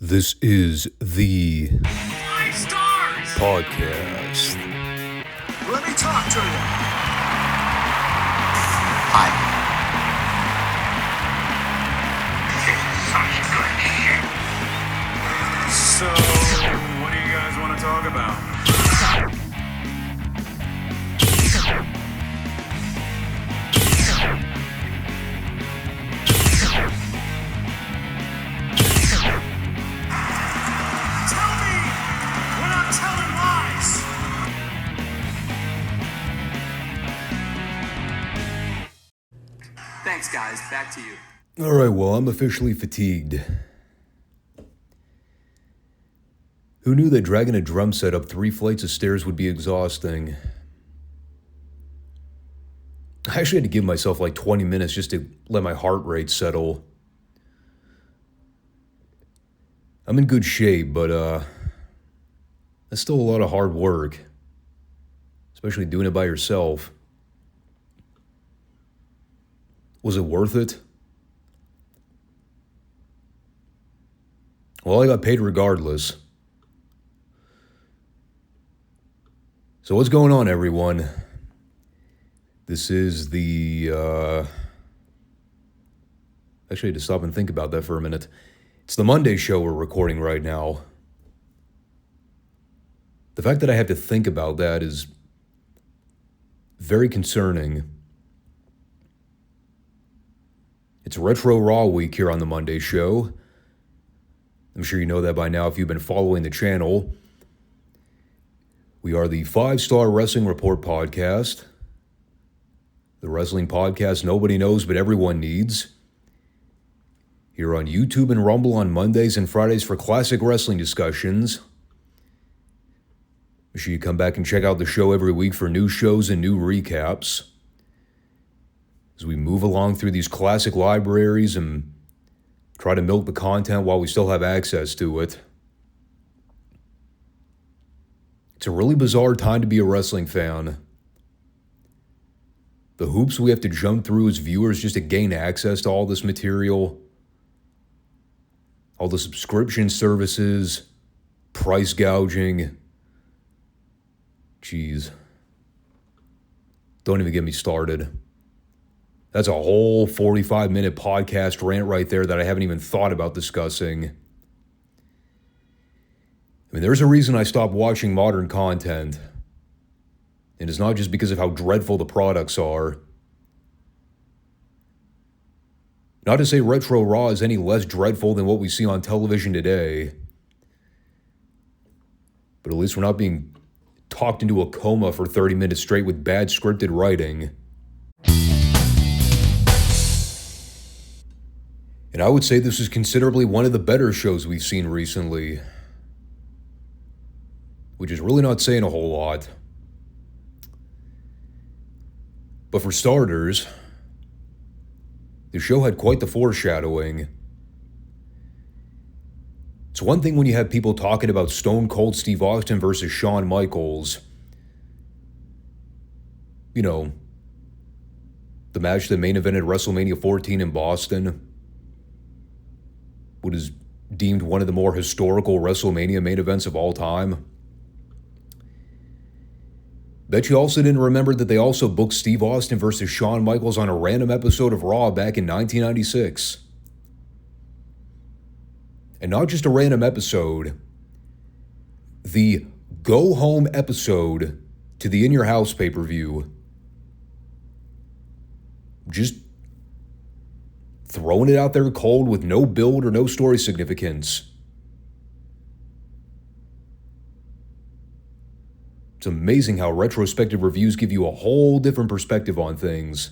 This is the Five Stars podcast. Let me talk to you. Hi. So, what do you guys want to talk about? Tell me when I'm telling lies. Thanks, guys. Back to you. All right, well, I'm officially fatigued. Who knew that dragging a drum set up 3 flights of stairs would be exhausting? I actually had to give myself like 20 minutes just to let my heart rate settle. I'm in good shape, but that's still a lot of hard work, especially doing it by yourself. Was it worth it? Well, I got paid regardless. So what's going on, everyone? This is the, actually I had to stop and think about that for a minute. It's the Monday show we're recording right now. The fact that I have to think about that is very concerning. It's Retro Raw week here on the Monday show. I'm sure you know that by now if you've been following the channel. We are the Five Starr Wrestling Report podcast. The wrestling podcast nobody knows but everyone needs. Here on YouTube and Rumble on Mondays and Fridays for classic wrestling discussions. Make sure you come back and check out the show every week for new shows and new recaps. As we move along through these classic libraries and try to milk the content while we still have access to it. It's a really bizarre time to be a wrestling fan. The hoops we have to jump through as viewers just to gain access to all this material. All the subscription services, price gouging. Jeez. Don't even get me started. That's a whole 45-minute podcast rant right there that I haven't even thought about discussing. I mean, there's a reason I stopped watching modern content. And it's not just because of how dreadful the products are. Not to say Retro Raw is any less dreadful than what we see on television today. But at least we're not being talked into a coma for 30 minutes straight with bad scripted writing. And I would say this is considerably one of the better shows we've seen recently. Which is really not saying a whole lot. But for starters, the show had quite the foreshadowing. It's one thing when you have people talking about Stone Cold Steve Austin versus Shawn Michaels. You know, the match that main evented WrestleMania 14 in Boston. What is deemed one of the more historical WrestleMania main events of all time. Bet you also didn't remember that they also booked Steve Austin versus Shawn Michaels on a random episode of Raw back in 1996. And not just a random episode. The Go Home episode to the In Your House pay-per-view. Just throwing it out there cold with no build or no story significance. It's amazing how retrospective reviews give you a whole different perspective on things.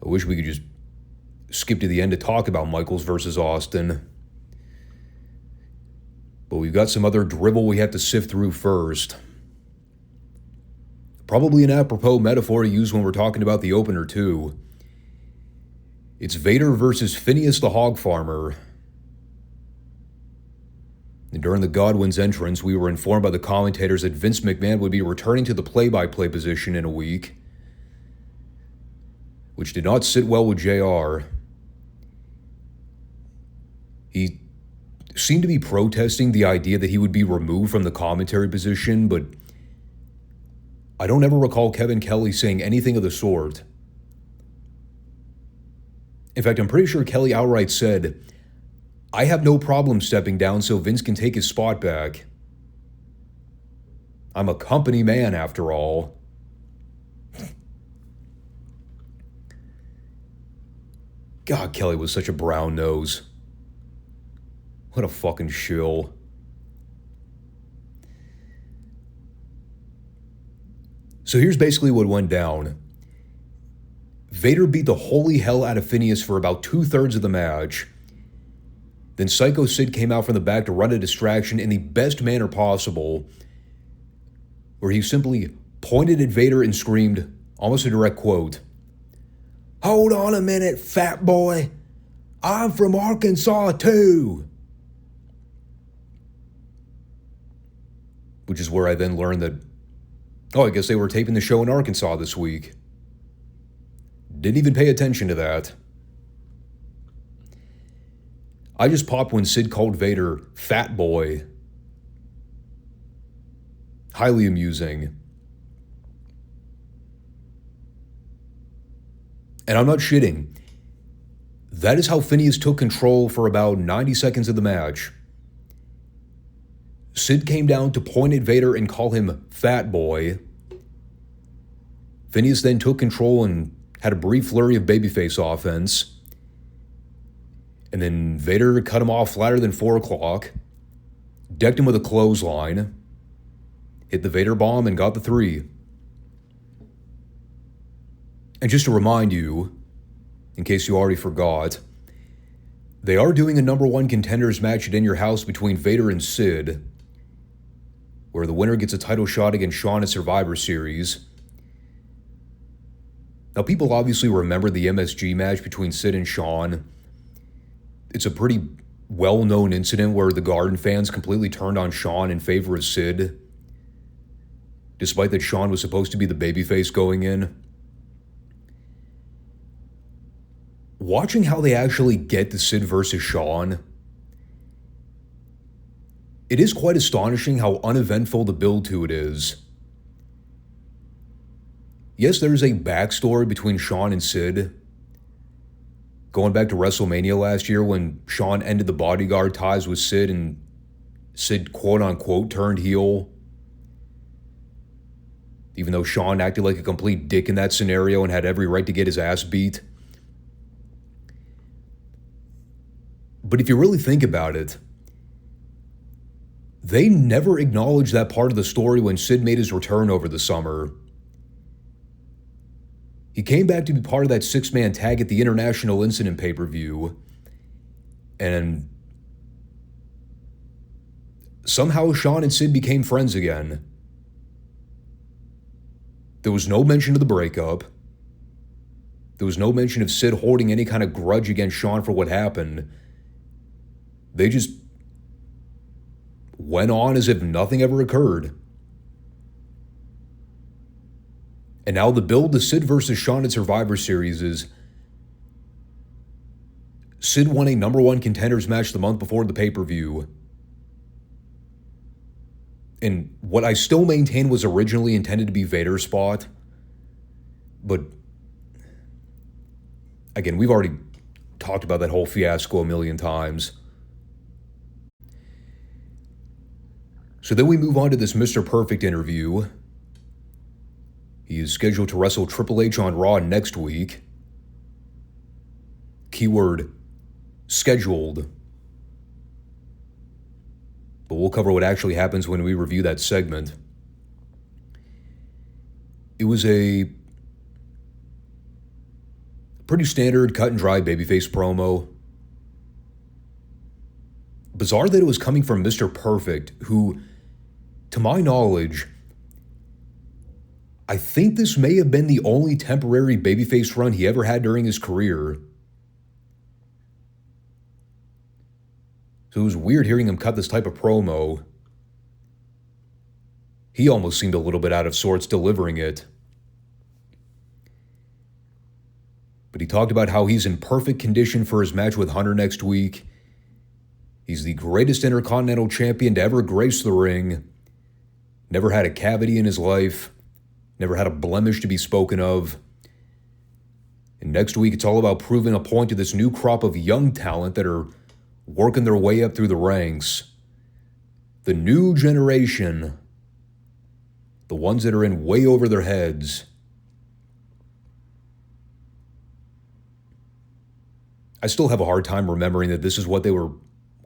I wish we could just skip to the end to talk about Michaels versus Austin. But we've got some other drivel we have to sift through first. Probably an apropos metaphor to use when we're talking about the opener too. It's Vader versus Phineas the Hog Farmer. And during the Godwin's entrance, we were informed by the commentators that Vince McMahon would be returning to the play-by-play position in a week, which did not sit well with JR. He seemed to be protesting the idea that he would be removed from the commentary position, but I don't ever recall Kevin Kelly saying anything of the sort. In fact, I'm pretty sure Kelly outright said, "I have no problem stepping down so Vince can take his spot back. I'm a company man after all." God, Kelly was such a brown nose. What a fucking shill. So here's basically what went down. Vader beat the holy hell out of Phineas for about 2/3 of the match. Then Psycho Sid came out from the back to run a distraction in the best manner possible, where he simply pointed at Vader and screamed, almost a direct quote, "Hold on a minute, fat boy. I'm from Arkansas too." Which is where I then learned that, I guess they were taping the show in Arkansas this week. Didn't even pay attention to that. I just popped when Sid called Vader fat boy. Highly amusing. And I'm not shitting. That is how Phineas took control for about 90 seconds of the match. Sid came down to point at Vader and call him fat boy. Phineas then took control and had a brief flurry of babyface offense. And then Vader cut him off flatter than 4 o'clock, decked him with a clothesline, hit the Vader bomb, and got the 3. And just to remind you, in case you already forgot, they are doing a number 1 contenders match at In Your House between Vader and Sid, where the winner gets a title shot against Shawn at Survivor Series. Now, people obviously remember the MSG match between Sid and Shawn. It's a pretty well-known incident where the Garden fans completely turned on Shawn in favor of Sid, despite that Shawn was supposed to be the babyface going in. Watching how they actually get to Sid versus Shawn, it is quite astonishing how uneventful the build to it is. Yes, there's a backstory between Shawn and Sid, going back to WrestleMania last year when Shawn ended the bodyguard ties with Sid and Sid quote-unquote turned heel. Even though Shawn acted like a complete dick in that scenario and had every right to get his ass beat. But if you really think about it, they never acknowledged that part of the story when Sid made his return over the summer. He came back to be part of that 6-man tag at the International Incident pay-per-view, and somehow Shawn and Sid became friends again. There was no mention of the breakup. There was no mention of Sid holding any kind of grudge against Shawn for what happened. They just went on as if nothing ever occurred. And now the build to Sid versus Shawn at Survivor Series is Sid won a number 1 contenders match the month before the pay-per-view. And what I still maintain was originally intended to be Vader's spot. But again, we've already talked about that whole fiasco a million times. So then we move on to this Mr. Perfect interview. He is scheduled to wrestle Triple H on Raw next week. Keyword, scheduled. But we'll cover what actually happens when we review that segment. It was a pretty standard cut and dry babyface promo. Bizarre that it was coming from Mr. Perfect, who, to my knowledge, I think this may have been the only temporary babyface run he ever had during his career. So it was weird hearing him cut this type of promo. He almost seemed a little bit out of sorts delivering it. But he talked about how he's in perfect condition for his match with Hunter next week. He's the greatest Intercontinental Champion to ever grace the ring. Never had a cavity in his life. Never had a blemish to be spoken of. And next week, it's all about proving a point to this new crop of young talent that are working their way up through the ranks. The new generation. The ones that are in way over their heads. I still have a hard time remembering that this is what they were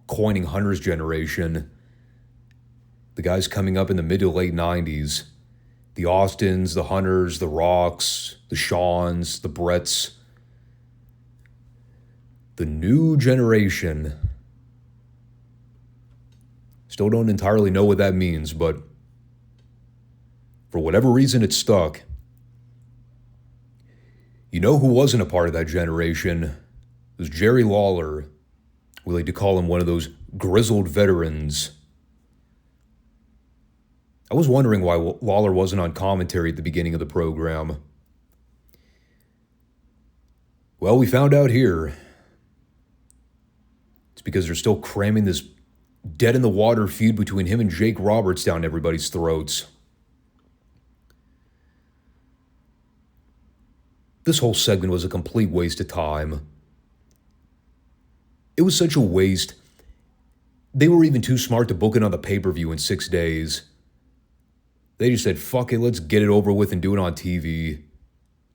coining Hunter's generation. The guys coming up in the mid to late 90s. The Austins, the Hunters, the Rocks, the Shawns, the Bretts. The new generation. Still don't entirely know what that means, but for whatever reason, it stuck. You know who wasn't a part of that generation? It was Jerry Lawler. We like to call him one of those grizzled veterans. I was wondering why Lawler wasn't on commentary at the beginning of the program. Well, we found out here. It's because they're still cramming this dead-in-the-water feud between him and Jake Roberts down everybody's throats. This whole segment was a complete waste of time. It was such a waste. They were even too smart to book it on the pay-per-view in 6 days. They just said, fuck it, let's get it over with and do it on TV.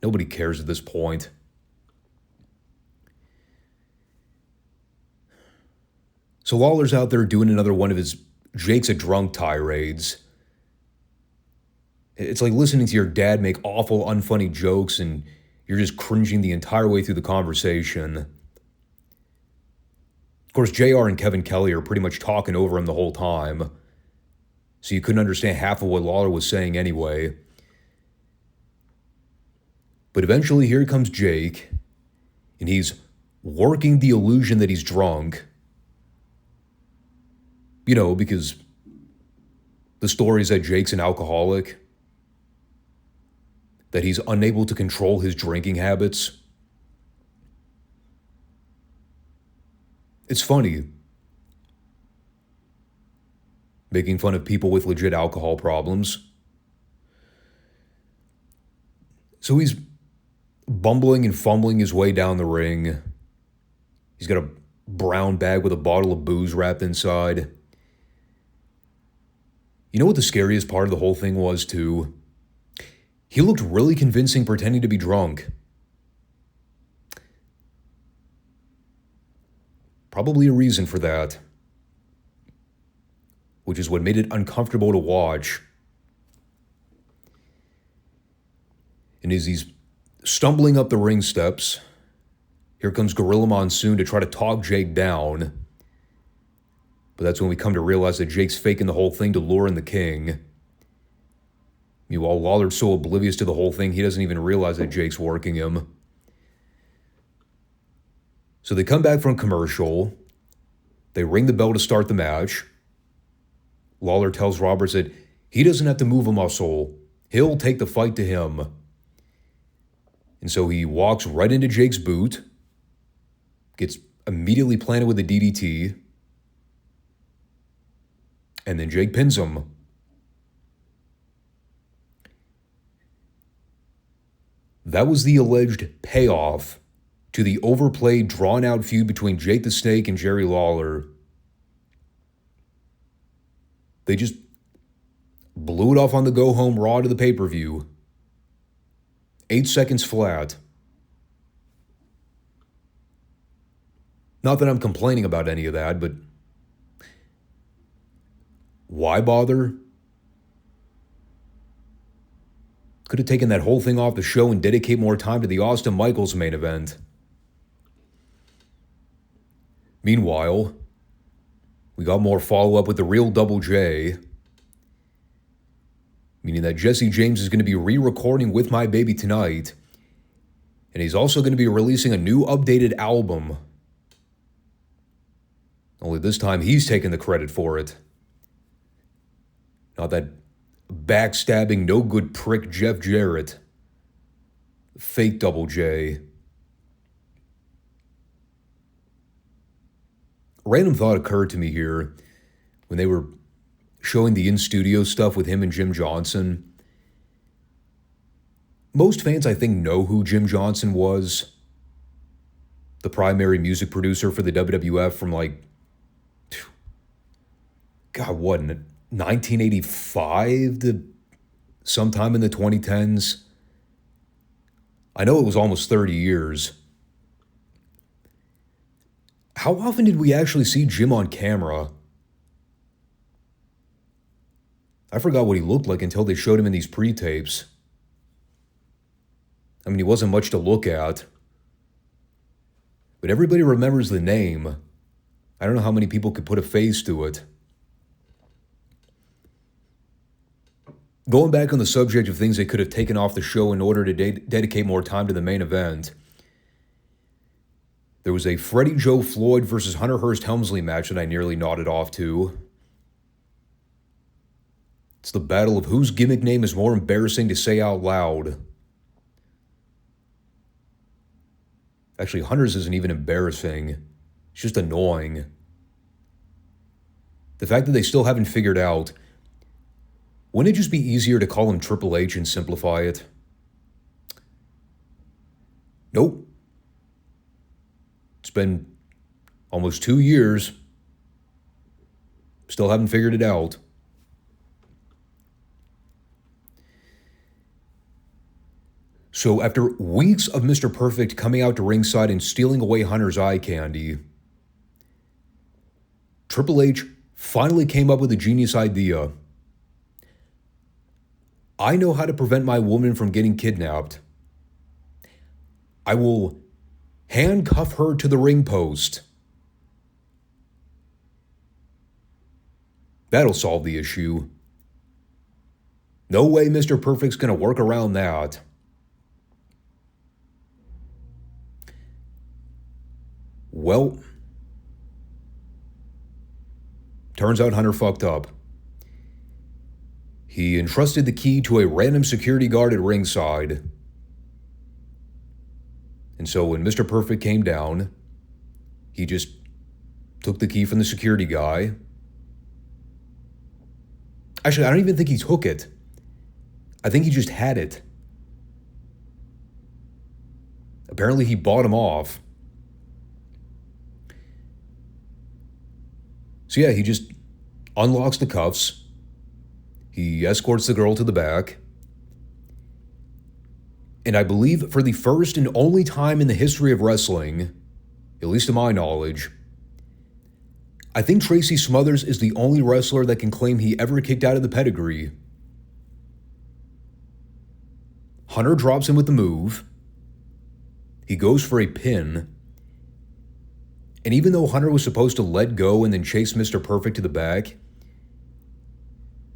Nobody cares at this point. So Lawler's out there doing another one of his Jake's a drunk tirades. It's like listening to your dad make awful, unfunny jokes and you're just cringing the entire way through the conversation. Of course, JR and Kevin Kelly are pretty much talking over him the whole time. So you couldn't understand half of what Lawler was saying anyway. But eventually here comes Jake, and he's working the illusion that he's drunk. You know, because the story is that Jake's an alcoholic, that he's unable to control his drinking habits. It's funny, making fun of people with legit alcohol problems. So he's bumbling and fumbling his way down the ring. He's got a brown bag with a bottle of booze wrapped inside. You know what the scariest part of the whole thing was, too? He looked really convincing pretending to be drunk. Probably a reason for that, which is what made it uncomfortable to watch. And as he's stumbling up the ring steps, here comes Gorilla Monsoon to try to talk Jake down. But that's when we come to realize that Jake's faking the whole thing to lure in the king. Meanwhile, Lawler's so oblivious to the whole thing, he doesn't even realize that Jake's working him. So they come back from commercial. They ring the bell to start the match. Lawler tells Roberts that he doesn't have to move a muscle. He'll take the fight to him. And so he walks right into Jake's boot, gets immediately planted with a DDT, and then Jake pins him. That was the alleged payoff to the overplayed, drawn-out feud between Jake the Snake and Jerry Lawler. They just blew it off on the go-home Raw to the pay-per-view. 8 seconds flat. Not that I'm complaining about any of that, but why bother? Could have taken that whole thing off the show and dedicate more time to the Shawn Michaels main event. Meanwhile, we got more follow-up with the real Double J, meaning that Jesse James is going to be re-recording With My Baby tonight, and he's also going to be releasing a new updated album. Only this time he's taking the credit for it. Not that backstabbing, no-good prick Jeff Jarrett. Fake Double J. random thought occurred to me here when they were showing the in-studio stuff with him and Jim Johnson. Most fans, I think, know who Jim Johnson was. The primary music producer for the WWF from God, what, 1985 to sometime in the 2010s? I know it was almost 30 years. How often did we actually see Jim on camera? I forgot what he looked like until they showed him in these pre-tapes. I mean, he wasn't much to look at. But everybody remembers the name. I don't know how many people could put a face to it. Going back on the subject of things they could have taken off the show in order to dedicate more time to the main event, there was a Freddie Joe Floyd versus Hunter Hearst Helmsley match that I nearly nodded off to. It's the battle of whose gimmick name is more embarrassing to say out loud. Actually, Hunter's isn't even embarrassing. It's just annoying. The fact that they still haven't figured out, wouldn't it just be easier to call him Triple H and simplify it? Nope. It's been almost 2 years. Still haven't figured it out. So after weeks of Mr. Perfect coming out to ringside and stealing away Hunter's eye candy, Triple H finally came up with a genius idea. I know how to prevent my woman from getting kidnapped. I will handcuff her to the ring post. That'll solve the issue. No way Mr. Perfect's gonna work around that. Well, turns out Hunter fucked up. He entrusted the key to a random security guard at ringside. And so when Mr. Perfect came down, he just took the key from the security guy. Actually, I don't even think he took it. I think he just had it. Apparently he bought him off. So yeah, he just unlocks the cuffs. He escorts the girl to the back. And I believe for the first and only time in the history of wrestling, at least to my knowledge, I think Tracy Smothers is the only wrestler that can claim he ever kicked out of the pedigree. Hunter drops him with the move. He goes for a pin. And even though Hunter was supposed to let go and then chase Mr. Perfect to the back,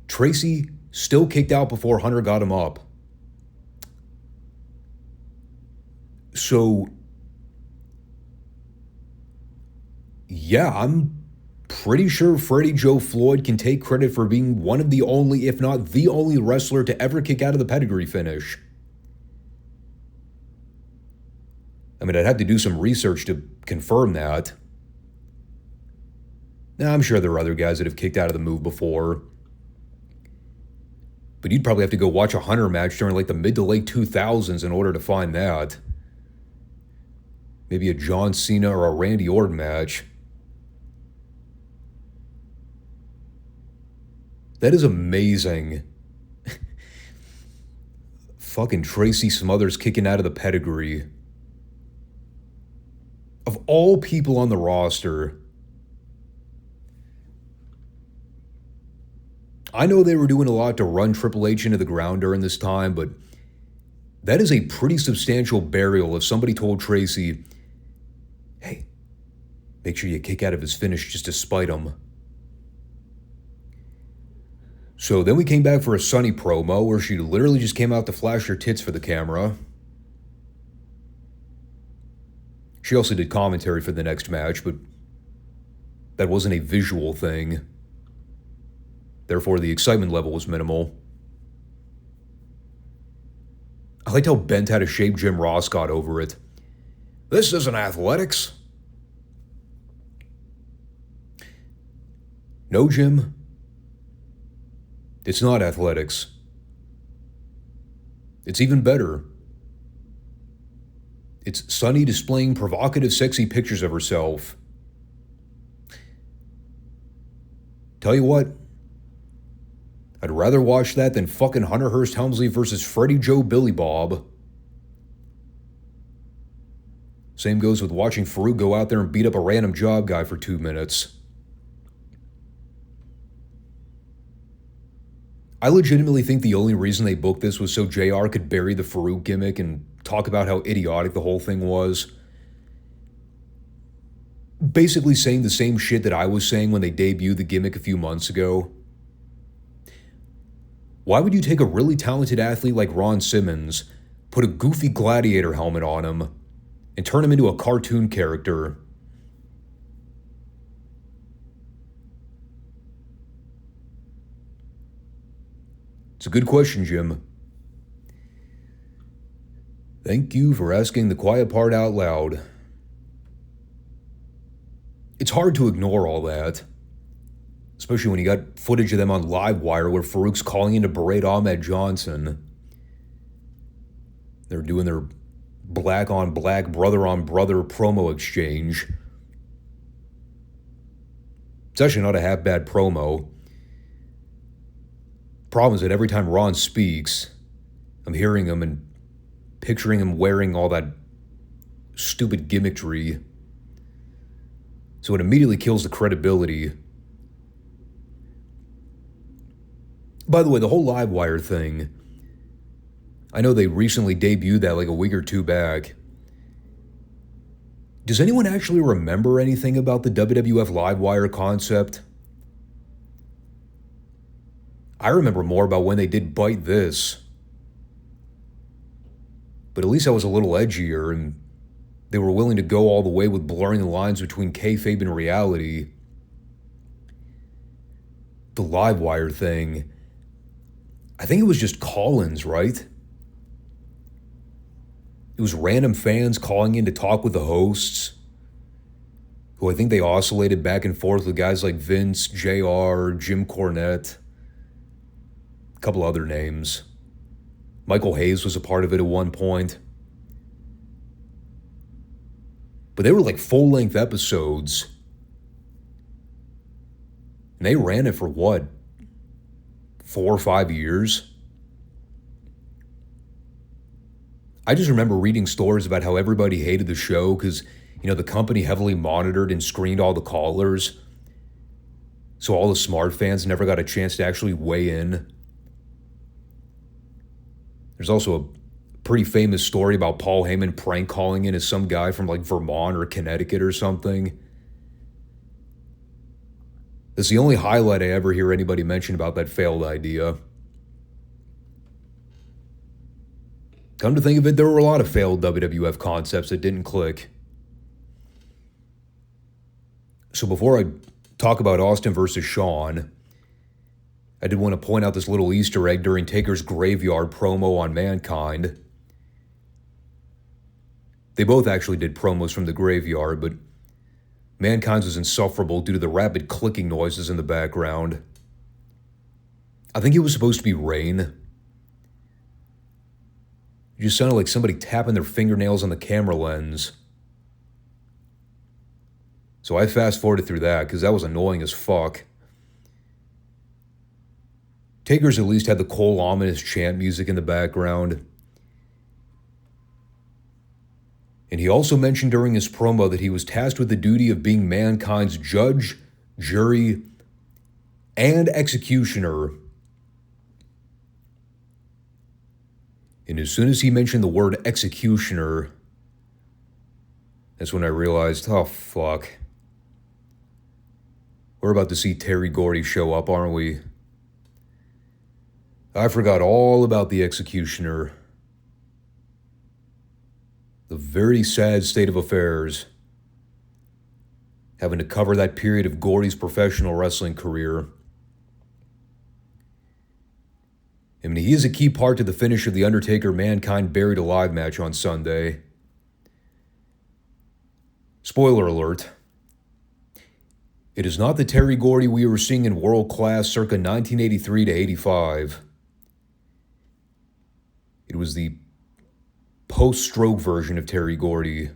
Tracy still kicked out before Hunter got him up. So, yeah, I'm pretty sure Freddie Joe Floyd can take credit for being one of the only, if not the only wrestler to ever kick out of the pedigree finish. I mean, I'd have to do some research to confirm that. Now, I'm sure there are other guys that have kicked out of the move before. But you'd probably have to go watch a Hunter match during like the mid to late 2000s in order to find that. Maybe a John Cena or a Randy Orton match. That is amazing. Fucking Tracy Smothers kicking out of the pedigree. Of all people on the roster, I know they were doing a lot to run Triple H into the ground during this time, but that is a pretty substantial burial if somebody told Tracy, hey, make sure you kick out of his finish just to spite him. So then we came back for a Sunny promo where she literally just came out to flash her tits for the camera. She also did commentary for the next match, but that wasn't a visual thing. Therefore, the excitement level was minimal. I liked how bent out of shape Jim Ross got over it. This isn't athletics. No, Jim. It's not athletics. It's even better. It's Sunny displaying provocative, sexy pictures of herself. Tell you what, I'd rather watch that than fucking Hunter Hearst Helmsley versus Freddie Joe Billy Bob. Same goes with watching Farouk go out there and beat up a random job guy for 2 minutes. I legitimately think the only reason they booked this was so JR could bury the Farouk gimmick and talk about how idiotic the whole thing was. Basically saying the same shit that I was saying when they debuted the gimmick a few months ago. Why would you take a really talented athlete like Ron Simmons, put a goofy gladiator helmet on him, and turn him into a cartoon character? It's a good question, Jim. Thank you for asking the quiet part out loud. It's hard to ignore all that, especially when you got footage of them on Livewire where Farouk's calling in to berate Ahmed Johnson. They're doing their black on black, brother on brother promo exchange. It's actually not a half bad promo. Problem is that every time Ron speaks, I'm hearing him and picturing him wearing all that stupid gimmickry. So it immediately kills the credibility. By the way, the whole Livewire thing, I know they recently debuted that like a week or two back. Does anyone actually remember anything about the WWF Livewire concept? I remember more about when they did Bite This. But at least I was a little edgier, and they were willing to go all the way with blurring the lines between kayfabe and reality. The Livewire thing, I think it was just call-ins, right? It was random fans calling in to talk with the hosts, who I think they oscillated back and forth with guys like Vince, JR, Jim Cornette, a couple other names. Michael Hayes was a part of it at one point. But they were like full-length episodes. And they ran it for what? 4 or 5 years? I just remember reading stories about how everybody hated the show because, the company heavily monitored and screened all the callers. So all the smart fans never got a chance to actually weigh in. There's also a pretty famous story about Paul Heyman prank calling in as some guy from like Vermont or Connecticut or something. That's the only highlight I ever hear anybody mention about that failed idea. Come to think of it, there were a lot of failed WWF concepts that didn't click. So before I talk about Austin versus Shawn, I did want to point out this little Easter egg during Taker's Graveyard promo on Mankind. They both actually did promos from the Graveyard, but Mankind's was insufferable due to the rapid clicking noises in the background. I think it was supposed to be rain. It just sounded like somebody tapping their fingernails on the camera lens. So I fast-forwarded through that because that was annoying as fuck. Taker's at least had the Cole ominous chant music in the background. And he also mentioned during his promo that he was tasked with the duty of being Mankind's judge, jury, and executioner. And as soon as he mentioned the word executioner, that's when I realized, oh fuck. We're about to see Terry Gordy show up, aren't we? I forgot all about the executioner. The very sad state of affairs. Having to cover that period of Gordy's professional wrestling career. I mean, he is a key part to the finish of the Undertaker-Mankind Buried Alive match on Sunday. Spoiler alert. It is not the Terry Gordy we were seeing in World Class circa 1983 to 85. It was the post-stroke version of Terry Gordy.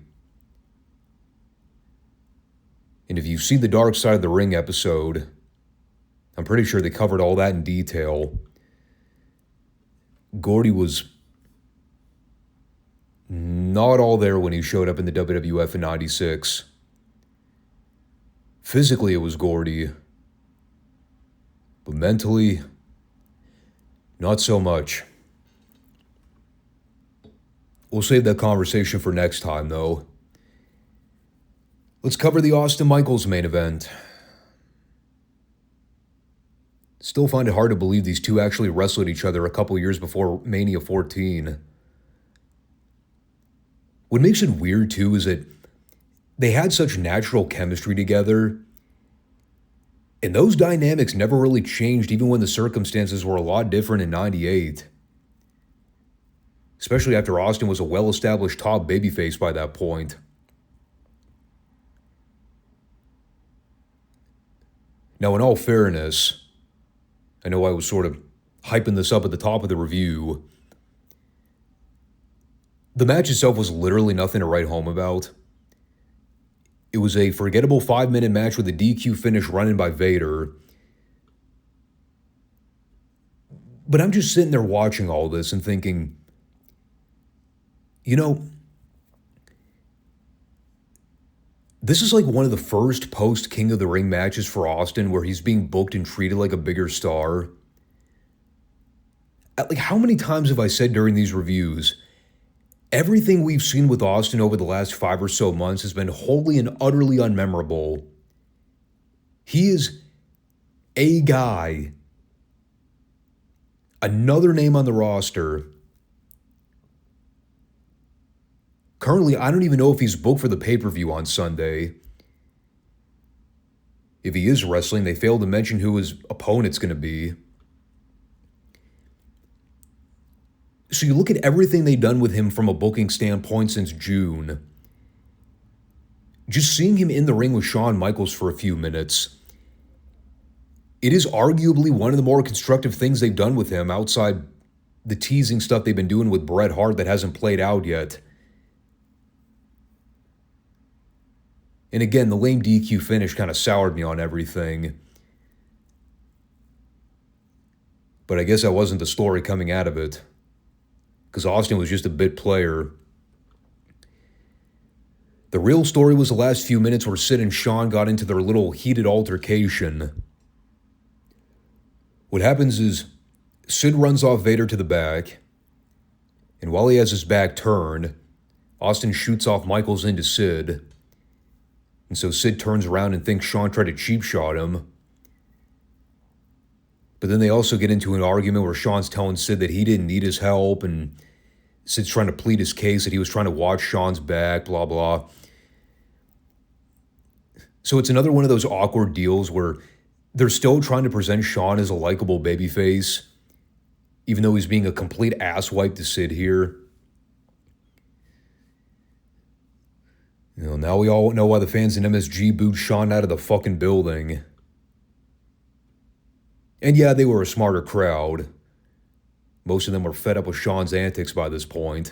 And if you've seen the Dark Side of the Ring episode, I'm pretty sure they covered all that in detail. Gordy was not all there when he showed up in the WWF in 96. Physically, it was Gordy. But mentally, not so much. We'll save that conversation for next time, though. Let's cover the Austin Michaels main event. Still find it hard to believe these two actually wrestled each other a couple years before Mania 14. What makes it weird, too, is that they had such natural chemistry together, and those dynamics never really changed even when the circumstances were a lot different in 98. Especially after Austin was a well-established top babyface by that point. Now, in all fairness, I know I was sort of hyping this up at the top of the review. The match itself was literally nothing to write home about. It was a forgettable 5-minute match with a DQ finish run in by Vader. But I'm just sitting there watching all this and thinking, you know, this is like one of the first post-King of the Ring matches for Austin where he's being booked and treated like a bigger star. Like, how many times have I said during these reviews, everything we've seen with Austin over the last 5 or so months has been wholly and utterly unmemorable. He is a guy, another name on the roster. Currently, I don't even know if he's booked for the pay-per-view on Sunday. If he is wrestling, they failed to mention who his opponent's going to be. So you look at everything they've done with him from a booking standpoint since June. Just seeing him in the ring with Shawn Michaels for a few minutes, it is arguably one of the more constructive things they've done with him outside the teasing stuff they've been doing with Bret Hart that hasn't played out yet. And again, the lame DQ finish kind of soured me on everything. But I guess that wasn't the story coming out of it, because Austin was just a bit player. The real story was the last few minutes where Sid and Shawn got into their little heated altercation. What happens is Sid runs off Vader to the back, and while he has his back turned, Austin shoots off Michaels into Sid. And so Sid turns around and thinks Shawn tried to cheap shot him. But then they also get into an argument where Shawn's telling Sid that he didn't need his help, and Sid's trying to plead his case that he was trying to watch Shawn's back, blah, blah. So it's another one of those awkward deals where they're still trying to present Shawn as a likable babyface, even though he's being a complete asswipe to Sid here. You know, now we all know why the fans in MSG booed Shawn out of the fucking building. And yeah, they were a smarter crowd. Most of them were fed up with Shawn's antics by this point.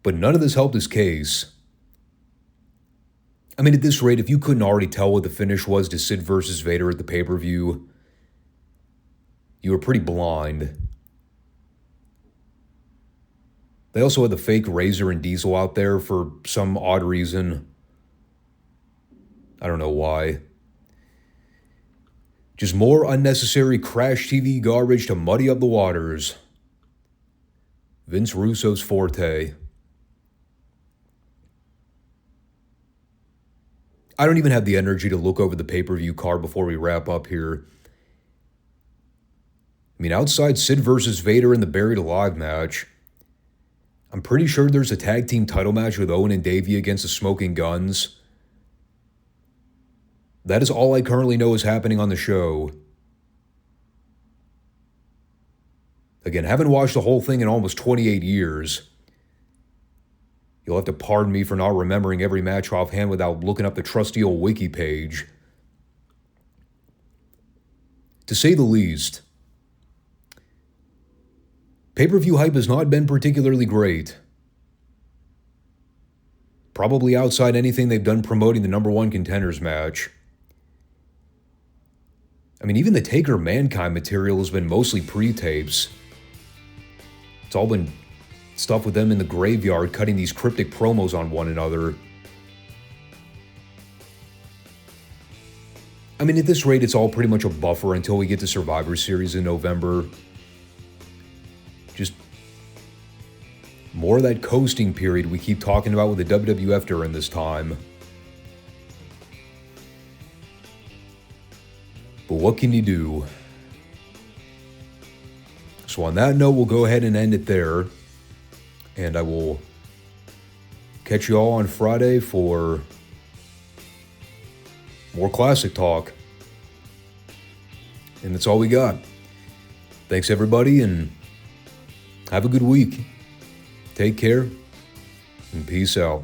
But none of this helped his case. I mean, at this rate, if you couldn't already tell what the finish was to Sid versus Vader at the pay-per-view, you were pretty blind. They also had the fake Razor and Diesel out there for some odd reason. I don't know why. Just more unnecessary Crash TV garbage to muddy up the waters. Vince Russo's forte. I don't even have the energy to look over the pay-per-view card before we wrap up here. I mean, outside Sid versus Vader in the Buried Alive match, I'm pretty sure there's a tag team title match with Owen and Davey against the Smoking Guns. That is all I currently know is happening on the show. Again, haven't watched the whole thing in almost 28 years. You'll have to pardon me for not remembering every match offhand without looking up the trusty old wiki page. To say the least, pay-per-view hype has not been particularly great. Probably outside anything they've done promoting the number one contenders match. I mean, even the Taker Mankind material has been mostly pre-tapes. It's all been stuff with them in the graveyard cutting these cryptic promos on one another. I mean, at this rate, it's all pretty much a buffer until we get to Survivor Series in November. Just more of that coasting period we keep talking about with the WWF during this time. But what can you do? So on that note, we'll go ahead and end it there. And I will catch you all on Friday for more classic talk. And that's all we got. Thanks, everybody, and have a good week. Take care, and peace out.